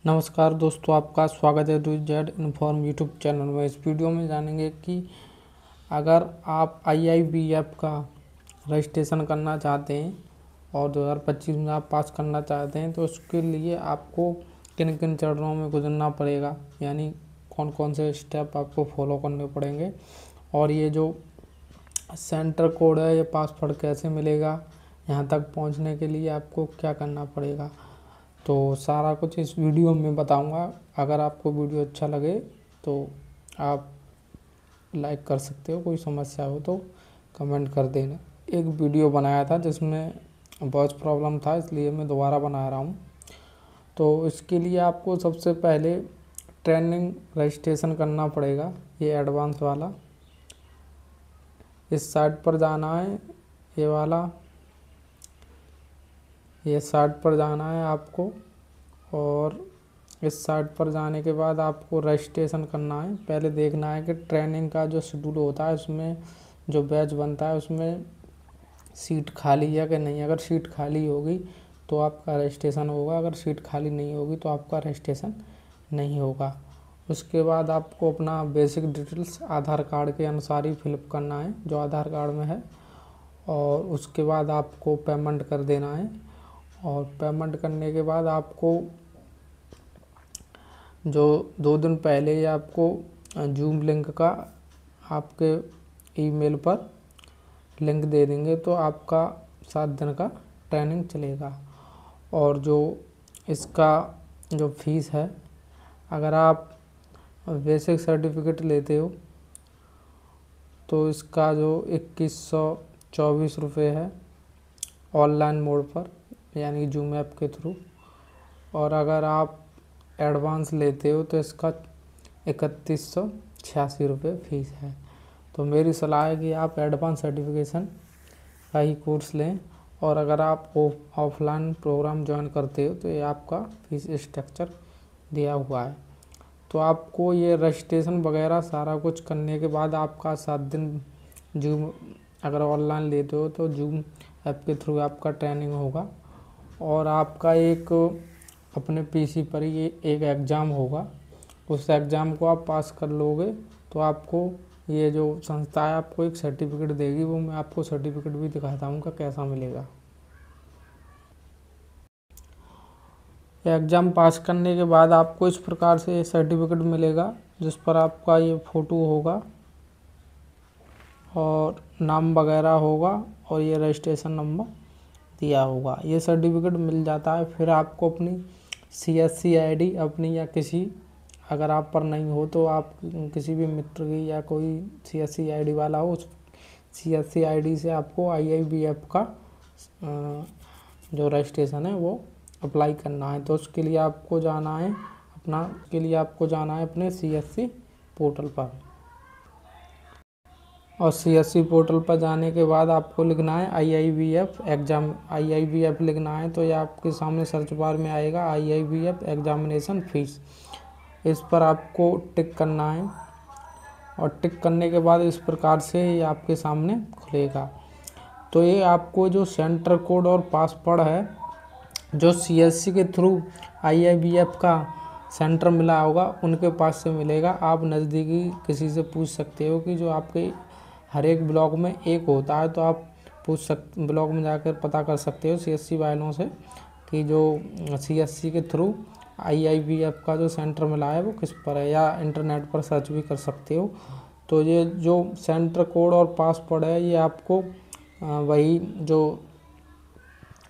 नमस्कार दोस्तों, आपका स्वागत है to Z Inform YouTube channel में। इस वीडियो में जानेंगे कि अगर आप IIBF का रजिस्ट्रेशन करना चाहते हैं और 2025 में आप पास करना चाहते हैं तो उसके लिए आपको किन किन चरणों में गुजरना पड़ेगा, यानी कौन कौन से स्टेप आपको फॉलो करने पड़ेंगे, और ये जो सेंटर कोड है ये पासवर्ड कैसे मिलेगा, यहाँ तक पहुँचने के लिए आपको क्या करना पड़ेगा। तो सारा कुछ इस वीडियो में बताऊंगा। अगर आपको वीडियो अच्छा लगे तो आप लाइक कर सकते हो, कोई समस्या हो तो कमेंट कर देना। एक वीडियो बनाया था जिसमें बहुत प्रॉब्लम था, इसलिए मैं दोबारा बना रहा हूँ। तो इसके लिए आपको सबसे पहले ट्रेनिंग रजिस्ट्रेशन करना पड़ेगा, ये एडवांस वाला। इस साइट पर जाना है, ये वाला, ये साइट पर जाना है आपको, और इस साइट पर जाने के बाद आपको रजिस्ट्रेशन करना है। पहले देखना है कि ट्रेनिंग का जो शेड्यूल होता है उसमें जो बैच बनता है उसमें सीट खाली है कि नहीं। अगर सीट खाली होगी तो आपका रजिस्ट्रेशन होगा, अगर सीट खाली नहीं होगी तो आपका रजिस्ट्रेशन नहीं होगा। उसके बाद आपको अपना बेसिक डिटेल्स आधार कार्ड के अनुसार ही फिलअप करना है जो आधार कार्ड में है, और उसके बाद आपको पेमेंट कर देना है। और पेमेंट करने के बाद आपको जो 2 दिन पहले ही आपको जूम लिंक का आपके ईमेल पर लिंक दे देंगे, तो आपका 7 दिन का ट्रेनिंग चलेगा। और जो इसका जो फीस है, अगर आप बेसिक सर्टिफिकेट लेते हो तो इसका जो 2124 रुपये है ऑनलाइन मोड पर, यानी जूम ऐप के थ्रू। और अगर आप एडवांस लेते हो तो इसका 3186 रुपये फीस है। तो मेरी सलाह है कि आप एडवांस सर्टिफिकेशन का ही कोर्स लें, और अगर आप ऑफलाइन प्रोग्राम ज्वाइन करते हो तो ये आपका फीस स्ट्रक्चर दिया हुआ है। तो आपको ये रजिस्ट्रेशन वगैरह सारा कुछ करने के बाद आपका 7 दिन जूम, अगर ऑनलाइन लेते हो तो जूम ऐप के थ्रू आपका ट्रेनिंग होगा, और आपका एक अपने PC पर ही एक एग्ज़ाम होगा। उस एग्ज़ाम को आप पास कर लोगे तो आपको ये जो संस्था है आपको एक सर्टिफिकेट देगी, वो मैं आपको सर्टिफिकेट भी दिखाता हूँ कि कैसा मिलेगा। एग्ज़ाम पास करने के बाद आपको इस प्रकार से सर्टिफिकेट मिलेगा, जिस पर आपका ये फ़ोटो होगा और नाम वगैरह होगा, और ये रजिस्ट्रेशन नंबर दिया होगा। ये सर्टिफिकेट मिल जाता है। फिर आपको अपनी CSC ID अपनी, या किसी, अगर आप पर नहीं हो तो आप किसी भी मित्र की या कोई CSC ID वाला हो, उस CSC ID से आपको IIBF का जो रजिस्ट्रेशन है वो अप्लाई करना है। तो उसके लिए आपको जाना है अपने CSC पोर्टल पर, और CSC पोर्टल पर जाने के बाद आपको लिखना है IIBF एग्ज़ाम, IIBF लिखना है। तो ये आपके सामने सर्च बार में आएगा IIBF एग्जामिनेशन फीस, इस पर आपको टिक करना है। और टिक करने के बाद इस प्रकार से ये आपके सामने खुलेगा। तो ये आपको जो सेंटर कोड और पासवर्ड है जो CSC के थ्रू IIBF का सेंटर मिला होगा उनके पास से मिलेगा। आप नज़दीकी किसी से पूछ सकते हो कि जो आपके हर एक ब्लॉक में एक होता है, तो आप ब्लॉक में जाकर पता कर सकते हो CSC वालों से कि जो CSC के थ्रू IIBF का जो सेंटर मिला है वो किस पर है, या इंटरनेट पर सर्च भी कर सकते हो। तो ये जो सेंटर कोड और पासवर्ड है ये आपको वही जो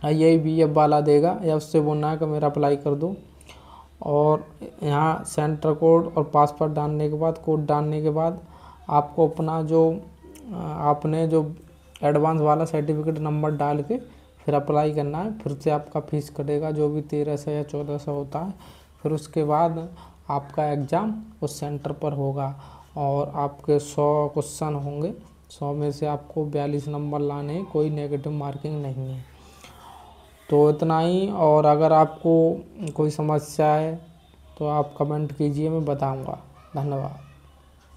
IIBF वाला देगा, या उससे बोलना है कि मेरा अप्लाई कर दो। और यहाँ सेंटर कोड और पासवर्ड डालने के बाद, कोड डालने के बाद आपको अपना जो आपने जो एडवांस वाला सर्टिफिकेट नंबर डाल के फिर अप्लाई करना है। फिर से आपका फीस कटेगा, जो भी 1300 या 1400 होता है। फिर उसके बाद आपका एग्ज़ाम उस सेंटर पर होगा, और आपके 100 क्वेश्चन होंगे। 100 में से आपको 42 नंबर लाने हैं, कोई नेगेटिव मार्किंग नहीं है। तो इतना ही। और अगर आपको कोई समस्या है तो आप कमेंट कीजिए, मैं बताऊंगा। धन्यवाद।